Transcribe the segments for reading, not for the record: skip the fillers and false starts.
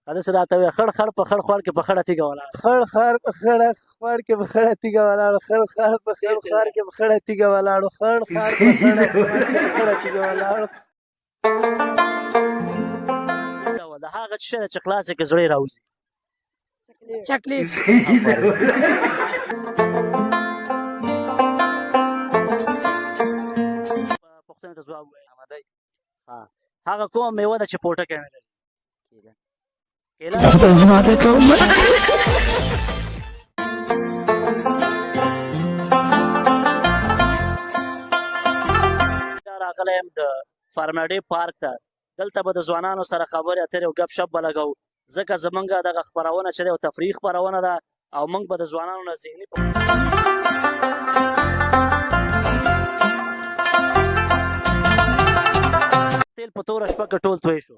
هغسې راته ووایه خړ خړ په خړ خوړ کې په خړه تیږه ولاړ خړ خړ په خړه خوړ کې په خړه تیږه ولاړو خړ خړ په خړ خوړ کې په خړه تیږه ولاړو خړ خړ په خړه خوړ کې په خړه تیږه ولاړو د هغه څه چې خلاص یې کې زړه یې راوځي چاکلیټ پوښتنې ته ځواب ووایه هغه کومه میوه ده چې پوټکی نه لري کیله راغلی یم د فارمډي پارک ته دلته به د ځوانانو سره خبرې اترې او ګپ شپ به لګو ځکه زمونږ دغه خپرونه چې دی یو تفریح خپرونه ده او موږ به د ځوانانو نه ذهني تیل په توره شپه کې ټول توی شو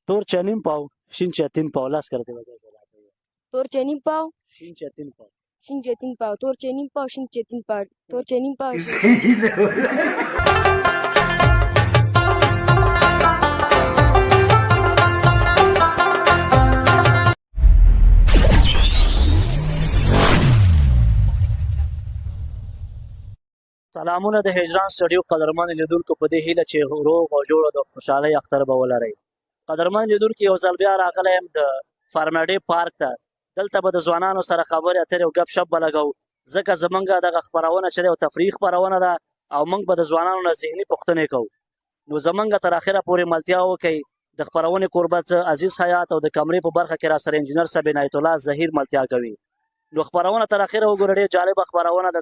तोर चैनिम पाव शिन चैतिन पाव लास करते वजह से तोर चेनिम पाव शिन चैतिन पाव शिन चेतिन पाव तोर चेनिम पाव शिन चेतिन पाव तोर चेनिम पाव سلامونه د هجران سټډیو قدرمن لیدونکو په دې هیله چې روغ او جوړ د خوشحالۍ اختر به ولرئ قدرمن لیدونکو یو ځل بیا راغلی یم د فارمډي پارک ته دلته به د ځوانانو سره خبرې اترې او ګپ شپ به لګو ځکه زمونږ دغه خپرونه چې دی یو تفریح خپرونه ده او موږ به د ځوانانو نه ذهني پوښتنې کوو نو زمونږ تر اخره پورې ملتیا وکئ د خپرونې کوربت عزیز حیات او د کمرې په برخه کې را سره انجینر صاحب عنایت الله ظهیر ملتیا کوي نو خپرونه تر اخره وګورئ ډېر جالبه خپرونه ده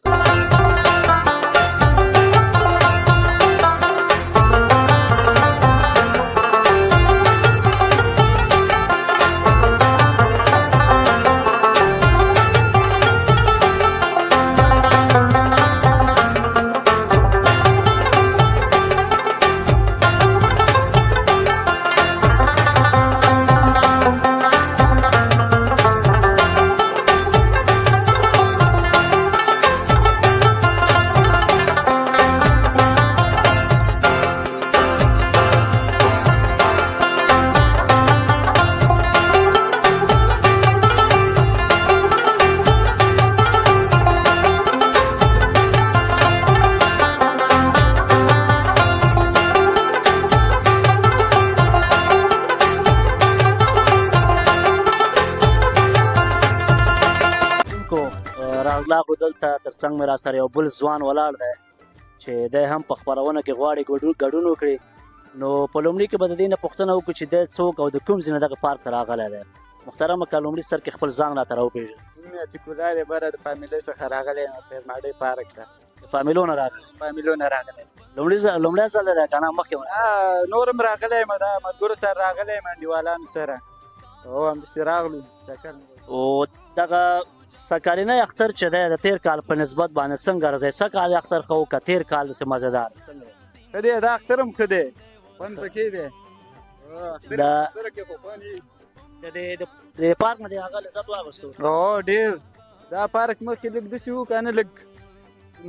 راغلاغو دلته تر څنګ مې را سره یو بل ځوان ولاړ دی چې دی هم په خپرونه کې غواړي ګډون وکړي نو په لومړي کې به د دې نه پوښتنه وکړو چې دی څوک او د کوم ځای نه دغه پارک ته راغلی دی محترمه که لومړي سر کې خپل ځان راته راوپېژنې عتیق الله دی بره د فامیلۍ څخه راغلی یم فارمډي پارک ته د فامیلو نه راغلی لومړی ځل دی که نه مخکې نور هم راغلی یم د ملګرو سره راغلی یم انډیوالانو سره او همداسې راغلو چکر او دغه سکالینه اختر چې دی د تیر کال په نسبت باندې څنګه راځي سکال اختر خو که تیر کال داسې مزهدار ښه دی دا اختر هم ښه دی خوند پکې دی د پارک نه د هغه لذت واخیستو ډېر دا پارک مخکې لږ داسې و که نه لږ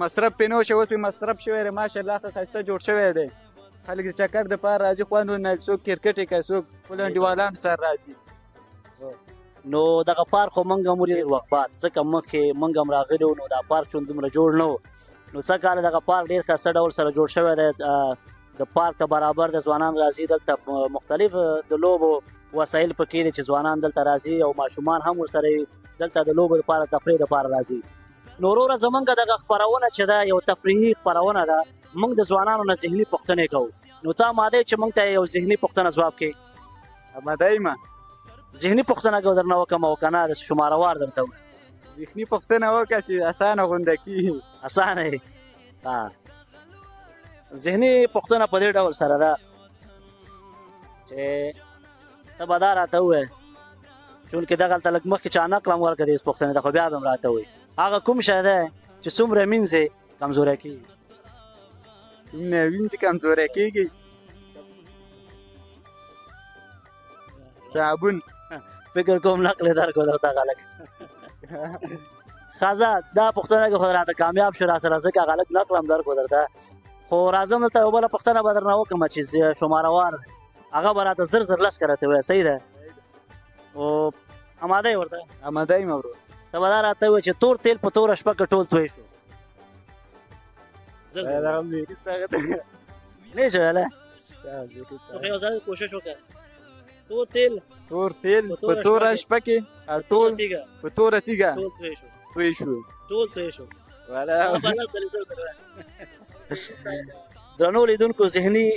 مصرف پرې نه و چې اوس پرې مصرف شوی دی ماشاءالله ښه ښایسته جوړ شوی دی خلک د چکر دپاره راځي خوند ونه څوک کرکټ یې کوي څوک خپلو انډیوالانو سره راځي نو دغه پارک خو موږ هم ولید وخت بعد ځکه مخکې موږ هم راغلي وو نو دا پارک چون دومره جوړ نه و نو څه کاله دغه پارک ډېر ښایسته ډول سره جوړ شوی دی د پارک ته برابر د ځوانان راځي دلته مختلف د لوبو وسایل پکې دي چې ځوانان دلته راځي او ماشومان هم ورسره دلته د لوبو لپاره تفریح لپاره راځي نو وروره زمونږ دغه خپرونه چې ده یو تفریحي خپرونه ده موږ د ځوانانو نه ذهني پوښتنې کوو نو تا ماده چې موږ ته یو ذهني پوښتنه ځواب کړې اماده یم ذهني پوښتنه که درنه وکړم او که نه د شماروار درته ذهني پوښتنه وکړه چې اسانه غونده کېږي اسانه یې ذهني پوښتنه په دې ډول سره ده چې ته به دا راته ووایې چونکې دغلته لږ مخکې چا نقل هم ورکړه دې پوښتنې ته خو بیا به هم راته ووایي هغه کوم شی دی چې څومره مینځې کمزوری کېږي؟ څومره وینځي کمزوری کېږي؟ صابون. فکر کوم نقل درکړو درته هلک. ښځه دا پوښتنه کې خو راته کامیاب شو راسره ځکه هلک نقل هم درکړو درته. خو راځم دلته یو بله پوښتنه به درنه وکړم چې شماروار هغه به راته زر زر لس کرته ووایه. صحیح ده؟ او اماده یې ورته؟ اماده یم ورور. ته به دا راته ووایې چې تور تیل په توره شپه کې ټول توی شو. زر زر دغه مېږي ستا هغه ته نه شي ویلی؟ ته خو یو ځل کوشش وکړه. تور تیل تور تیل په توره شپه کې ټول تیږه په توره تیږه ټول توی شو. توی شو. ټول توی شو. والا درنو لیدونکو ذهني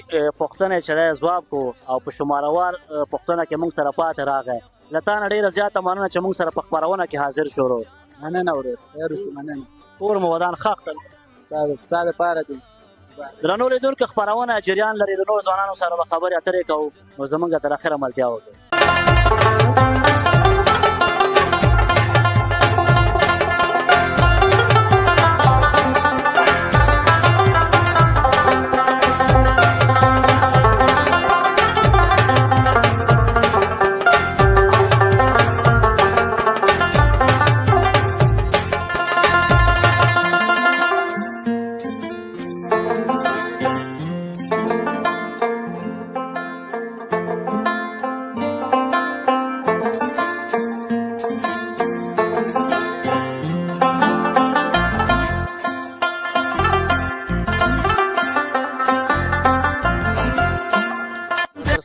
پوښتنې چې دی ځواب کړو او په شماروار پوښتنه کې موږ سره پاتې راغی. له تا نه ډېره زیاته مننه چې موږ سره په خپرونه کې حاضر شو ورور. مننه ورور. خیر اوسې مننه. کور مو ودان ښه ختل. ستا دپاره دی. درنو لیدونکو خپرونه جریان لري. د نورو ځوانانو سره به خبرې اترې کوو نو زموږ تر اخره ملتیا وکړئ.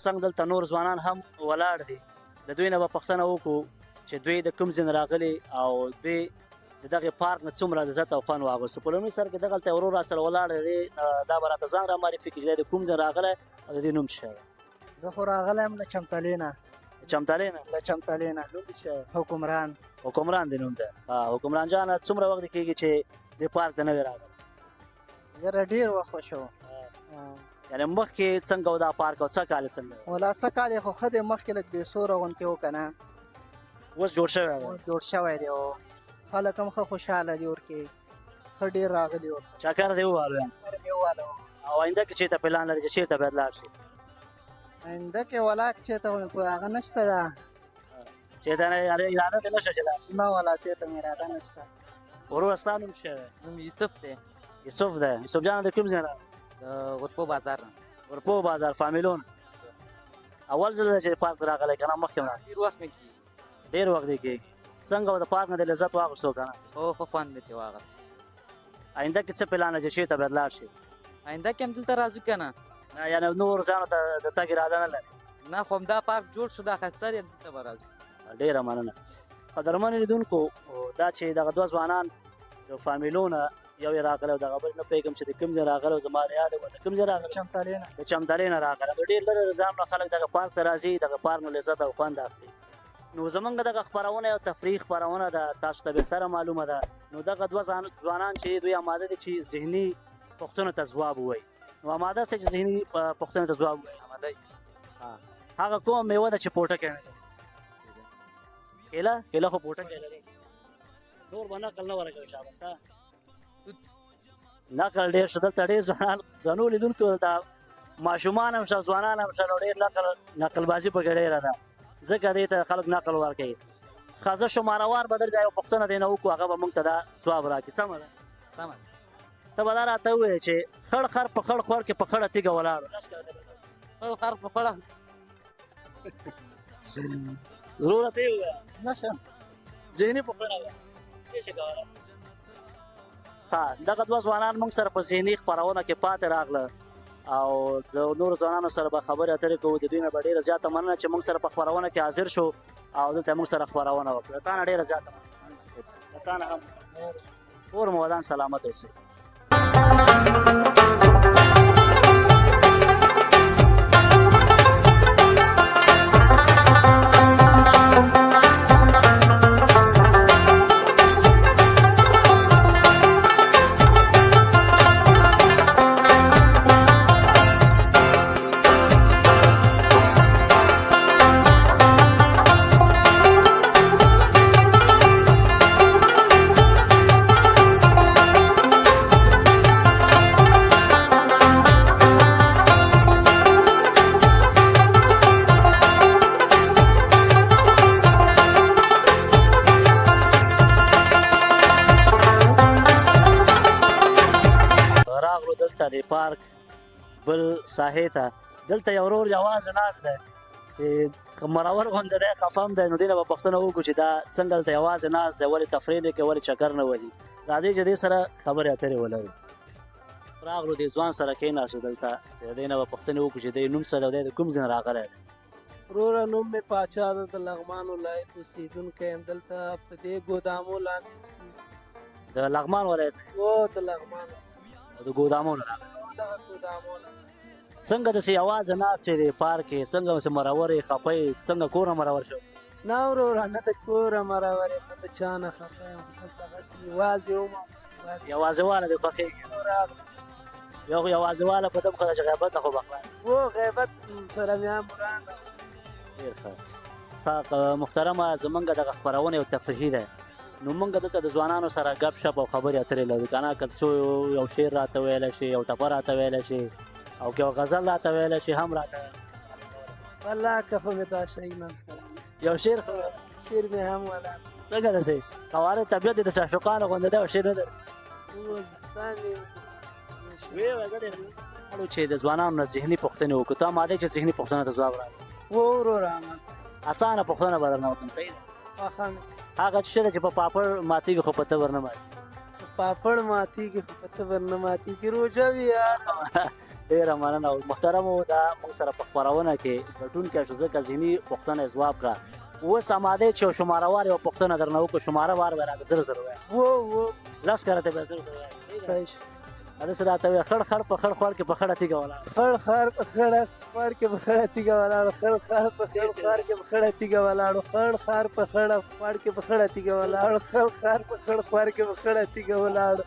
څنګه دلته نور ځوانان هم ولاړ دي. د دوی نه به پوښتنه وکړو چې دوی د کوم ځای نه راغلي او دوی د دغې پارک نه څومره لذت او خوند واخیستو. په لومړي سر کې دغلته ورور راسره ولاړ دی. دا به راته ځان رامعرفي کړي چې دی د کوم ځای راغلی او د دې نوم څه شی دی؟ زه خو راغلی یم له چمتلې نه. د چمتلې نه؟ له چمتلې نه. نوم دې څه دی؟ حکمران. حکمران دې نوم دی. حکمران جانه څومره وخت کېږي چې دې پارک ته نه وې راغلی؟ یاره ډېر وخت شو. یعنې مخکې څنګه و دا پارک او څه کال یې څنګه و؟ ولا څه کال یې خو ښه دی. مخکې لږ بې سوره غوندې و که نه. اوس جوړ شوی دی؟ اوس جوړ شوی دی او خلک هم ښه خوشحاله دي ورکې. ښه ډېر راغلي ورته. چکر دې ووهلو یعنې؟ چکر مې ووهلو. او آینده کې چېرته پلان لري چې چېرته باید لاړ شي؟ آینده کې ولاک چېرته خو هغه نشته ده. چېرته اراده دې نشته چې لاړ شي؟ نه ولا چېرته مې اراده نشته. ورور ستا نوم څه دی؟ نوم یوسف دی. یوسف دی. یوسف جانه د کوم ځای نه؟ د ورپو بازار نه. ورپو بازار فامیلون. اول ځل دی چې پارک ته راغلی که نه مخکې هم ډېر وخت مې کېږي. ډېر وخت دی کېږي. څنګه و د پارک نه د لذت واخیستو که نه؟ هو ښه خوند مې ترې واخیست. آینده کې څه پلان دی چې چېرته باید لاړ شي؟ آینده کې هم دلته راځو که نه. یعنې نورو ځایونو ته د تګ اراده نه لري؟ نه خو همدا پارک جوړ شو دا ښایسته دی دلته به راځو. ډېره مننه. قدرمنو لیدونکو دا چې دغه دوه ځوانان د فامیلونه یو یې راغلی او دغه بل نه پوهېږم چې د کوم ځای راغلی او زما د یاد و د کوم ځای راغلی؟ چمتلې نه. د چمتلې نه راغلی. نو ډېر لرې ځایونو نه خلک دغه پارک ته راځي دغه پارک نه لذت او خوند اخلي. نو زمونږ دغه خپرونه یو تفریح خپرونه ده. تاسو ته بهتره معلومه ده. نو دغه دوه ځوانان چې دوی اماده دي چې ذهني پوښتنو ته ځواب ووایي. نو اماده سته چې ذهني پوښتنو ته ځواب ووایي؟ اماده یې؟ هغه کومه میوه ده چې پوټکی نه لري؟ کیله؟ کیله خو پوټکی لري. نور به نقل نه ورکوي شاباس ښه. نقل ډېر شو دلته. ډېر ځوانان درنو لیدونکو دلته ماشومان هم شته ځوانان هم شته. نو ډېر نقلبازي پکې ډېره ده ځکه دې ته خلک نقل ورکوي. ښځه شماروار به درته یو پوښتنه دې نه وکړو هغه به موږ ته دا ځواب راکړي. سمه ده؟ سمه ده. ته به دا راته ووایې چې خړ خر په خړ خور کې په خړه تیږه ولاړ و. خړ خر په خړه. وروره ته یې ووایه. نشم. ذهني پوښتنه ده. څه شي کولی؟ ښه دغه دوه ځوانان موږ سره په ذهني خپرونه کې پاتې راغله او زه نورو ځوانانو سره به خبرې اترې کوو. د دوی نه به ډېره زیاته مننه چې موږ سره په خپرونه کې حاضر شو او دلته موږ سره خپرونه وکړه. د تا نه ډېره زیاته مننه. د تا نه هم کور مو ودان سلامت اوسئ. د پارک بل ساحې ته دلته یو ورور یوازې ناست دی چې مرور غونډه دی خفه هم دی نو دې نه به پوښتنه وکړو چې دا څنګه دلته یوازې ناست دی ولې تفریح نه کوي ولې چکر نه وهي راځئ چې دې سره خبرې اترې ولرو راغلو دې ځوان سره کېناستو دلته چې دې نه به پوښتنې وکړو چې دی نوم څه دی او دی د کوم ځای نه راغلی دی وروره نوم مې پاچا ده د لغمان ولایت اوسېدونکی یم دلته په دې ګودامو لاندې اوسېږم د لغمان ولایت او د لغمان او د ګودامو نه راغلی دغه ګودامو څنګه داسې یوازې ناست یې دی پارک کې څنګه داسې مرور یې خفه یې څنګه کور نه مرور شو نه وروره نه د کوره مرور یم نه د چا نه خفه یم بس دغسې یوازې وم او بس یوازې واله دې خوښېږي یو یوازې واله په دم ښه ده چې غیبت نه خو به خلاص و غیبت سره مې هم وران ده ډېر ښه محترمه زمونږ دغه خپرونه یو تفریحي دی نو موږ دلته د ځوانانو سره ګپ شپ او خبرې اترې لرو که نه که څو یو شعر راته ویلی شي یو ټپه راته ویلی شي او که یو غزل راته ویلی شي هم راته والله کفه مې دا شی نه یو شعر شعر مې هم ولا څنګه داسې قواره طبیعت دې د شاشقانو غوندې دی او شعر نه لري غواړو چې د ځوانانو نه ذهني پوښتنې وکړو ته ماده چې ذهني پوښتنه ته ځواب راغلی و وروره اسانه پوښتنه به درنه وکړم صحیح ده هغه څه ده چې په پاپړ ماتېږي خو په تبر نه ماتېږي پاپړ ماتېږي خو په تبر نه ماتېږي روژه وي یار ډېره مننه او محترمو دا موږ سره په خپرونه کې ګټونکی شو ځکه ذهني پوښتنه یې ځواب کړه اوس اماده چې یو شماروار یوه پوښتنه درنه وکړو شماره وار به راته زر زر ووایه و لس کرته به زر زر ووایه صحیح شو هغسې راته وایه خړ خړ په خړ خوړ کې په خړه تیږه ولاړ خړ خار په خړه خوار کې په خړه تیږه ولاړو خړ خار په خړ خوار کې په خړه تیږه ولاړو خړ خار په خړه خوار کې په خړه تیږه ولاړو خړ خار په خړ خوار کې په خړه تیږه ولاړو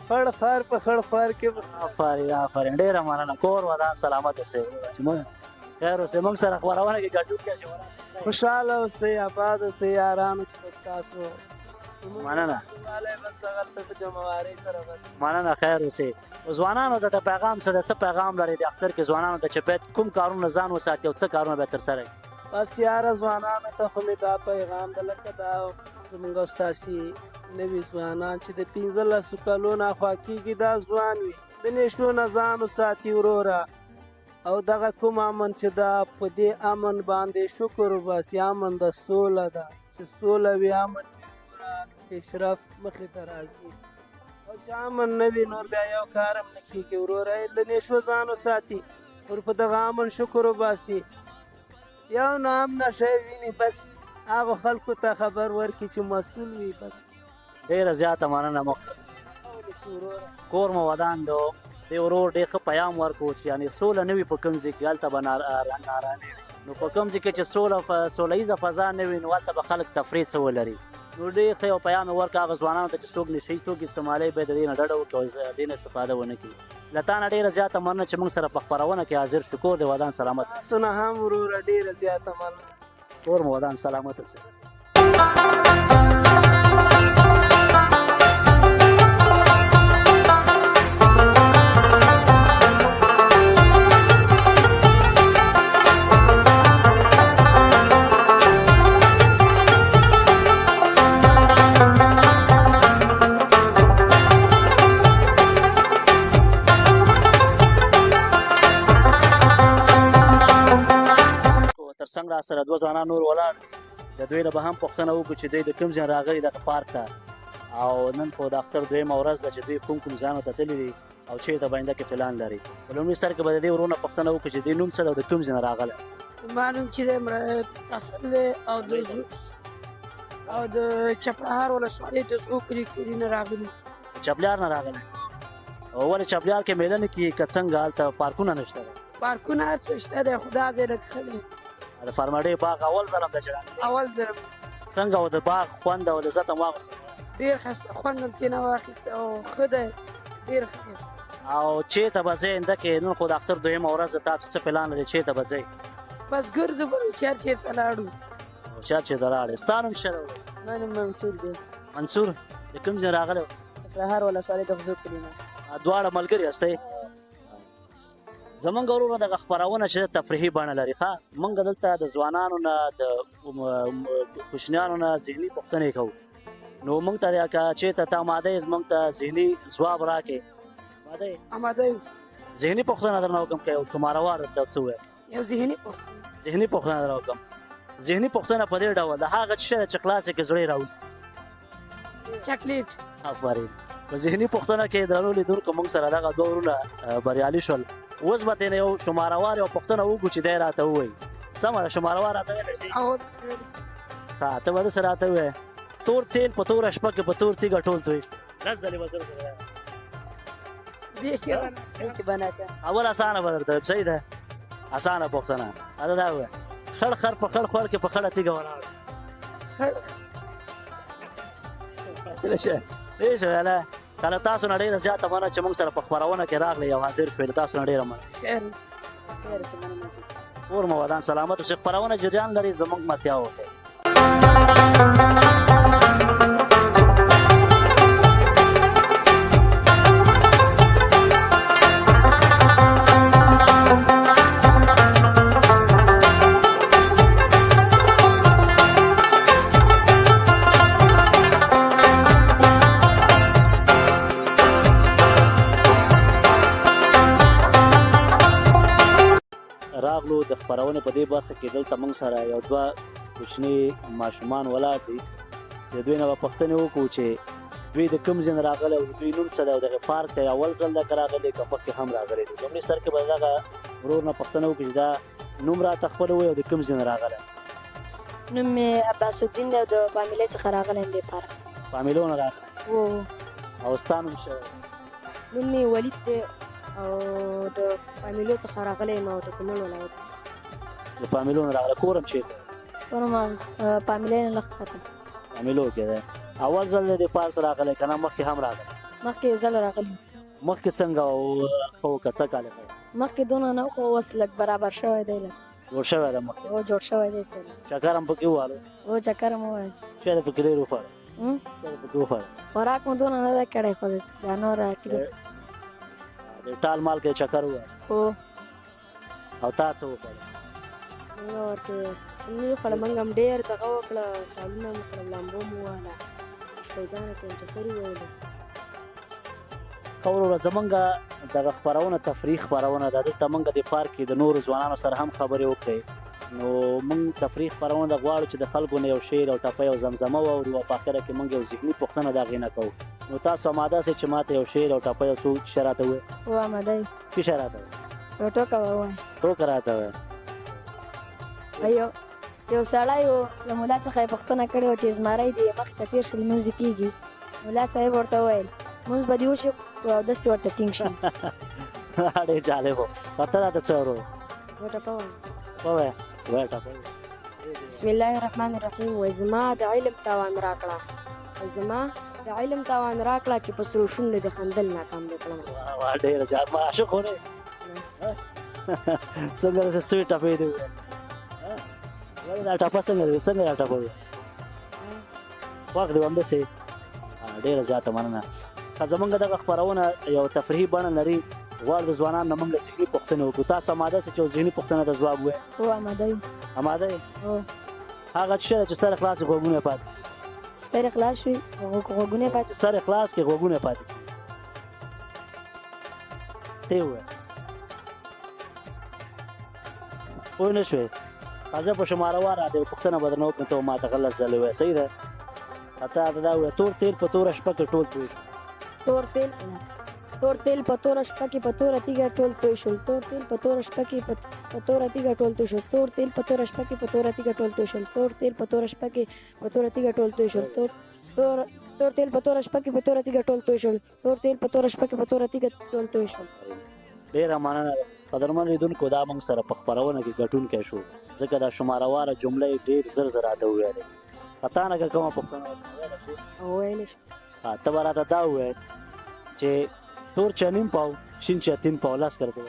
خړ خار په خړ خوار کې آفرین آفرین ډېره مننه کور ودان سلامت اوسئ چې موږ خیر اوسئ موږ سره خپرونه کې ګډون شي خوشحاله اوسئ آباد اوسئ یارانو چې بس تاسو مننه بس دغلته په جمعوارۍ سره بس مننه خیر اوسئ ځوانانو ته د پیغام څه ده څه پیغام لري د اختر کې ځوانانو ته چې باید کوم کارونه ځان وساتي او څه کارونه باید ترسره کړي بس یاره ځوانانو ته خو مې دا پیغام ده لکه دا زموږ او ستاسې نوي ځوانان چې د 15 کالو نه خوا کېږي دا ځوان وي د نشو نه ځان وساتي وروره او دغه کوم امن چې دا په دې امن باندې شکر وباسي امن د سوله ده چې سوله وي امن پیشرفت مخې ته راځي او چې امن نه وي نور بیا یو کار هم نه کېږي وروره د نشو ځان وساتي ور په دغه امن شکر وباسي یو نه هم نشه ویني بس هغه خلکو ته خبر ورکړي چې مسؤل وي بس ډېره زیاته مننه کور مو ودان دو دې ورور ډېر ښه پیام ورکړو چې یعنې سوله نه وي په کوم ځای کې هلته به نارامي وي نو په کوم ځای کې چې سوله ییزه فضا نه وي نو هلته به خلک تفریح څه ولري نو ډېر ښه یو پیام یې ورکړه هغه ځوانانو ته چې څوک نشي څوک استعمالوي باید د دې نه ډډه وکړي او د دې نه استفاده ونه کړي له تا نه ډېره زیاته مننه چې موږ سره په خپرونه کې حاضر شو کور دې ودان سلامت تاسو نه هم وروره ډېره زیاته مننه کور مو ودان سلامت اوسئ ترڅنګ را سره دوه ځوانان نور ولاړ د دوی نه به هم پوښتنه وکړو چې دوی د کوم ځای راغلي دغه پارک ته او نن خو د اختر دویمه ورځ ده چې دوی کوم ځایونو ته تللي دي او چېرته به آینده کې پلان لري په لومړي سر کې به د دې ورونه پوښتنه وکړو چې دوی نوم څه ده او د کوم ځای نه راغلی زما نوم چې دی قصر دی او د چپړهار ولسوالۍ د څو کلي نه راغلي چپلیار نه راغلی او ولې چپلیار کې میله نه کېږي که څنګه هلته پارکونه نشته ده پارکونه هر څه شته دی خو دا دی لږ ښه دی د فرمډۍ باغ اول ځل هم ده چې اول ځل څنګه و د باغ خوند او لذت هم واخیسته ډېر ښایسته خوند هم ترېنه واخیسته او ښه دی ډېر ښه دی او چېرته به ځئ آینده کې نن خو د اختر دویمه ورځ ده تاسو څه پلان لري چېرته به ځئ بس ګرځو به نو چېرته لاړو چېرته لاړې ستا نوم څه دی زما نوم منصور دی منصور د کوم ځای راغلی چپړهار ولسوالۍ د غزو کلي نه دواړه ملګري یاستئ زمونږ ورونه دغه خپرونه چې تفریحي بڼه لري ښه موږ دلته د ځوانانو نه د کوچنیانو نه ذهني پوښتنې کوو نو موږ ته که چېرته ته اماده یې موږ ته ذهني ځواب راکړې اماده یو ذهني پوښتنه درنه وکړم که یو شماره وار درته څه وویل یو ذهني پوښتنه ذهني پوښتنه درنه وکړم ذهني پوښتنه په دې ډول د هغه څه شی ده چې خلاص یې کړې زړه یې راوځي چاکلیټ آفرین په ذهني پوښتنه کې درنو لیدونکو موږ سره دغه دوه ورونه بریالي شول اوس به ترېنه یو شماره وار یو پوښتنه وکړو چې دی راته ووایي سمه ده شماره وار راته ویلی شي او ښه ته به داسې راته ووایې تور تیل په توره شپه کې په تور تیږه ټول توی لس ځلې به زه درته دې کې بناته اول اسانه به درته صحیح ده اسانه پوښتنه دا دا ووایه خړ خر په خړ خور کې په خړه تیږه ولاړ ايش ولا کله تاسو نه ډېره زیاته مننه چې موږ سره په خپرونه کې راغلی او حاضر شوې تاسو نه ډېره مننه ټول مو ودان سلامت اوسئ خپرونه جریان لري زموږ متیا وکړئ راغلو د خپرونې په دې برخه کې دلته موږ سره یو دوه کوچني ماشومان ولاړ دي د دوی نه به پوښتنې وکړو چې دوی د کوم ځای نه راغلي او د دوی نوم څه دی او دغه پارک ته اول ځل دلته راغلي که مخکې هم راغلي دي لومړي سر کې به دغه ورور نه پوښتنه وکړو چې دا نوم راته خپل ووایي او د کوم ځای نه راغلی نوم مې عباس الدین دی او د فامیلۍ څخه راغلی یم دې پارک فامیلو نه راغلی او او ستا نوم شوی نوم مې ولید دی او د فامیلو څخه راغلی یم او د کونړ ولایت د فامیلو نه راغلی کور هم چېرته کور ما فامیلۍ نه لږ ښکته فامیلو کې دی اول ځل دی دې پارک ته راغلی که نه مخکې هم راغلی مخکې یو ځل راغلی مخکې څنګه او ښه وکړه څه کاله کوي مخکې دونه نه خو اوس لږ برابر شوی دی لږ جوړ شوی دی مخکې او جوړ شوی دی سره چکر هم پکې ووهلو او چکر مو ووایي شی د پکې ډېر وخوړه شی د پکې وخوړه خوراک مو دونه نه دی کړی خو دا نور ټیکټ د ټال مال کې چکر ووهه هو او تا څه وخوړه موږ ورته ستنې وخوړه موږ هم ډېر دغه وکړه ټالونه مو کړل لامبو مو ووهله شیګانو کې چکرې وویلې ښه وروره زمونږ دغه خپرونه تفریح خپرونه ده دلته موږ د پارک کې د نورو ځوانانو سره هم خبرې وکړئ نو موږ تفریح خپرونه ده غواړو چې د خلکو نه یو شعر او ټپه او زمزمه واورو او په اخره کې موږ یو ذهني پوښتنه د هغې نه کوو نو تاسو اماده سئ چې ماته یو شعر او ټپه یو څو شی راته ووایئ هو آماده یم څه شی راته ووایئ یو ټوکه به ووایم ټوکه راته ووایئ یو سړی و له ملا څخه یې پوښتنه کړې وه چې زمری دی مخې ته تېر شي لمونځ دې کېږي ملا صاحب ورته وویل لمونځ به دې وشي او اودس دې ورته ټینګ شي ډېر جالب و ورته راته څه ورو زه ټپه وایم ووایه وایه ټپه بسم الله الرحمن الرحیم وایي زما د علم تاوان راکړه وایي زما د علم تاوان راکړه چې په سرو شونډو دې خندل ناکام دې کړم واه ډېره زیات ما عاشق و نه څنګه داسې سوی ټپې دې وویل ولې دا ټپه څنګه دی څنګه دا ټپه وي خوښ دی همداسې ډېره زیاته مننه که زمونږ دغه خپرونه یو تفریحي بڼه لري غواړو د ځوانانو نه موږ ذهني پوښتنې وکړو تاسو اماده سئ چې یو ذهني پوښتنه ته ځواب ووایئ هو آماده یم اماده یې هو هغه څه شی ده چې سر یې خلاص کړي غوږونه یې پاتې سر یې خلاص شوي غوږونه یې پاتې سر یې خلاص کړي غوږونه یې پاتې ته یې ووایه پوه نه شوې زه په شماره وار راته یو پوښتنه به درنه وکړم ته به ماته غلط ځلې ووایه صحیح ده تا ته دا ووایه تور تیل په توره شپه کې ټول توی شو تور تیل په توره شپه کې په توره تیږه ټول توی شول تور تیل په توره شپه کې په توره تیږه ټول توی شول تور تیل په توره شپه کې په توره تیږه ټول توی شول تور تیل په توره شپه کې په توره تیږه ټول توی شول تور تیل په توره شپه کې په توره تیږه ټول توی شول تور تیل په توره شپه کې په توره تیږه ټول توی شول ډېره مننه ده قدرمن لیدونکو دا موږ سره په خپرونه کې ګټونکی شو ځکه دا شمارواره جمله یې ډېر زر زر راته وویلې که تا نه که کومه پوښتنه او ویلی شي ته به راته دا ووایې چې تور چه نیم پاو شین چه تین پاو لاس کرتے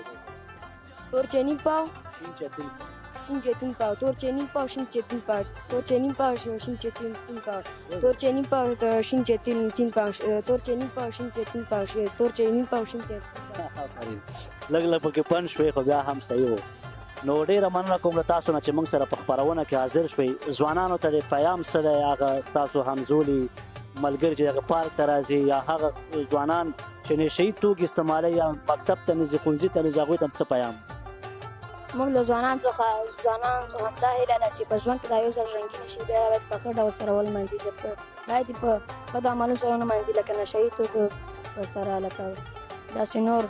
تور چه نیم پاو شین چه تین شین چه تین پاو تور چه نیم پاو شین چه تین پاو تور چه نیم پاو شین چه تین پاو تور چه نیم پاو شین چه تین پاو تور چه نیم پاو شین چه تین پاو تور چه نیم پاو شین چه لږ لږ پکې پن شوې خو بیا هم صحیح و نو ډېره مننه کوم له تاسو نه چې موږ سره په خپرونه کې حاضر شوئ ځوانانو ته د پیام څه دی هغه ستاسو همزولي ملګري چې دغه پارک ته راځي یا هغه ځوانان چې نشه یي توکي استعمالوي یا مکتب ته نه ځي ښوونځي ته نه ځي هغوی ته څه پیام موږ له ځوانانو څخه همدا هیله ده چې په ژوند کې دا یو ځل رنګین شي بیا باید په ښه ډول سره ولمانځي باید یې په بدو عملونو سره ونه مانځي لکه نشه یي توکو سره لکه داسې نور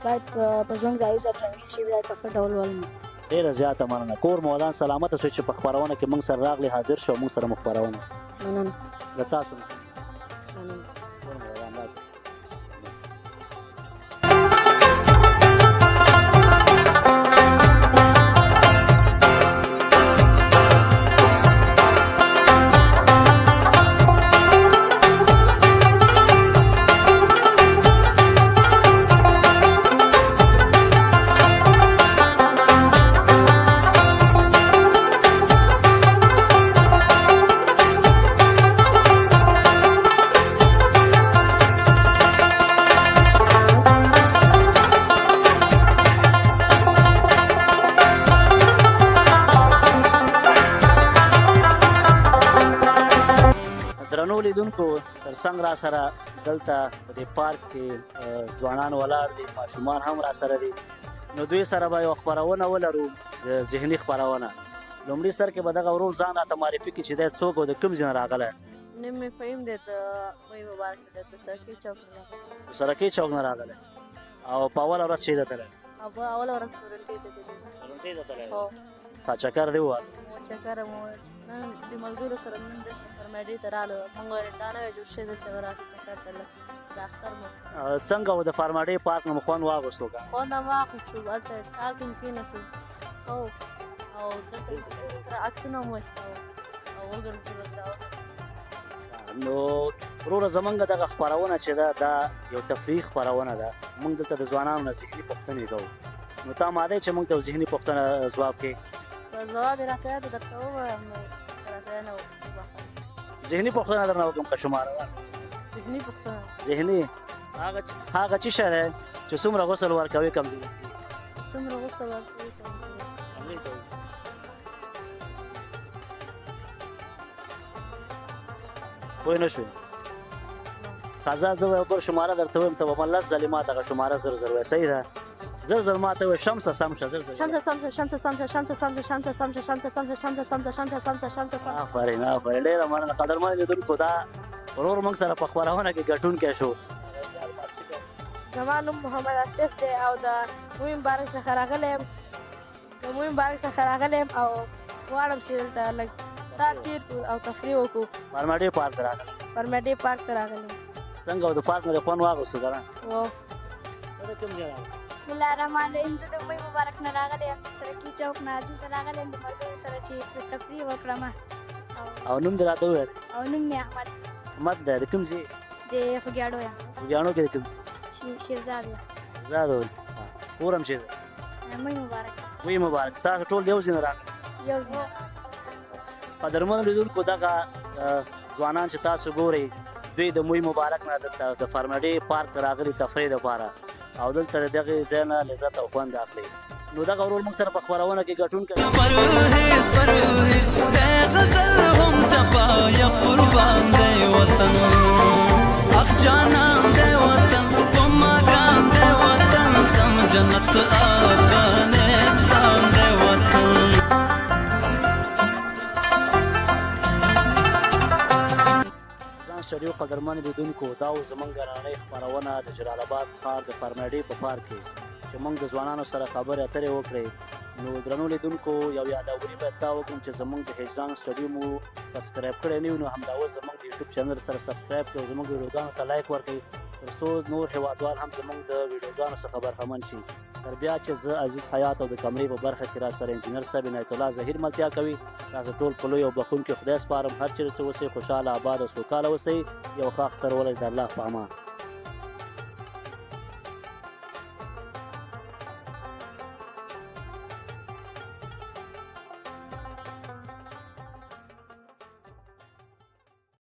باید په ژوند کې دا یو ځل رنګین شي باید په ښه ډول ولمانځي ډېره زیاته مننه کور مودان سلامته شو چې په خپرونه کې موږ سره راغلی حاضر شو موږ سره مو خپرونه مننه له تاسو نه مننه کور مودان راغلی. درنو لیدونکو ترڅنګ را سره دلته په دې پارک کې ځوانان ولاړ دي ماشومان هم را سره دي نو دوی سره به یوه خپرونه ولرو د ذهني خپرونه لومړي سر کې به دغه ورور ځان راته معرفي کړي چې دی څوک او د کوم ځای نه راغلی نوم مې فهیم دی د مې مبارک دی د سرکي چوک نه راغلی د سرکۍ چوک نه راغلی او په اوله ورځ چې ده تللی او په اوله ورځ تورنټې ته تللی تورنټې ته تللی هو ښه چکر دی ووهلو چکر مو نن د ملګرو سره نن د فرمایډي ته رالو موږ ویل دا نوی جوړ شوی دلته به راشو چکر ته لږ د اختر مو څنګه و د فارماډۍ پارک نه مو خوند واغوستو که خوند هم واخیستو هلته ټال کې مو کېناستو هو او دلته سره عکسونه مو وایستاوه او ملګرو سره نو وروره زمونږ دغه خپرونه چې ده دا یو تفریح خپرونه ده موږ دلته د ځوانانو نه ذهني پوښتنې کوو نو تا ماده چې موږ ته یو ذهني پوښتنه ځواب کړې ځواب یې راته یاد درته ووایم نو راته نه و ذهني پوښتنه درنه وکړم که شماره ذهني پوښتنه ذهني هغه څه شی دی چې څومره غسل ورکوي کمزوري څومره غسل ورکوي کمزوري پوه نه شوې ښه زه یو بل شماره درته ویم ته به ما لس ځلې ما دغه شماره زر زر وایې صحیح ده زر زر ما ته وایې شمسه سم شه زر زر آفرین آفرین ډېره مننه قدرمن لیدونکو دا ورور موږ سره په خپرونه کې ګټونکی شو زما نوم محمد آصف دی او د موی مبارک څخه راغلی یم او غواړم چې دلته لږ ساعت تېر کړو او تفریح وکړو فارماډۍ پارک ته راغلی فرمایډي پارک ته راغلی یم څنګه و د پارک نه دې خوند واغوستو که نه و ته د کوم ځای راغلی بسم الله الرحمن الرحیم زه د موی مبارک نه راغلی یم سرکي چوک نه دلته راغلی یم د ملګرو سره چې تفریح وکړم او نوم دې راته وویل او نوم مې احمد احمد دی د کوم ځای د خوږیاڼو یم خوږیاڼو کې د کوم ځای شیرزاد یم زاد وویل کور هم چېرته موی مبارک وی مبارک تاسو ټول یو ځای نه راغلئ یو ځای قدرمنو لیدونکو دغه ځوانان چې تاسو ګورئ دوی د موی مبارک نه دلته د فارماډۍ پارک ته راغلي تفریح دپاره او دلته د دغې ځای نه لذت او خوند اخلي نو دغه ورور موږ سره په خپرونه کې ګډون کوي غزل هم ټپه یا قربان دی وطن اخ جانان دی وطن په ما ګران دی وطن سم جنت افغانستان دی وطن سټډیو قدرمن لیدونکو دا اوس زموږ رانۍ خپرونه د جلال آباد ښار د فارماډۍ په پارک کې چې موږ د ځوانانو سره خبرې اترې وکړې نو درنو لیدونکو یو یاداوري باید دا وکړم چې زموږ د هجران سټډیو مو سبسکرایب کړی نه وي نو همدا اوس زموږ د یوټیوب چینل سره سبسکرایب کړئ او زموږ ویډیوګانو ته لایک ورکړئ تر څو نور هېوادوال هم زموږ د ویډیوګانو څخه برخمن شي تر بیا چې زه عزیز حیات او د کمرې په برخه کې را سره انجینر صاحب عنایت الله ظهیر ملتیا کوي تاسو ټول په لوی او بخښونکي خدای سپارم هر چېرې چې اوسئ خوشحاله آباد او سوکاله اوسئ یو ښه اختر ولرئ د الله په امان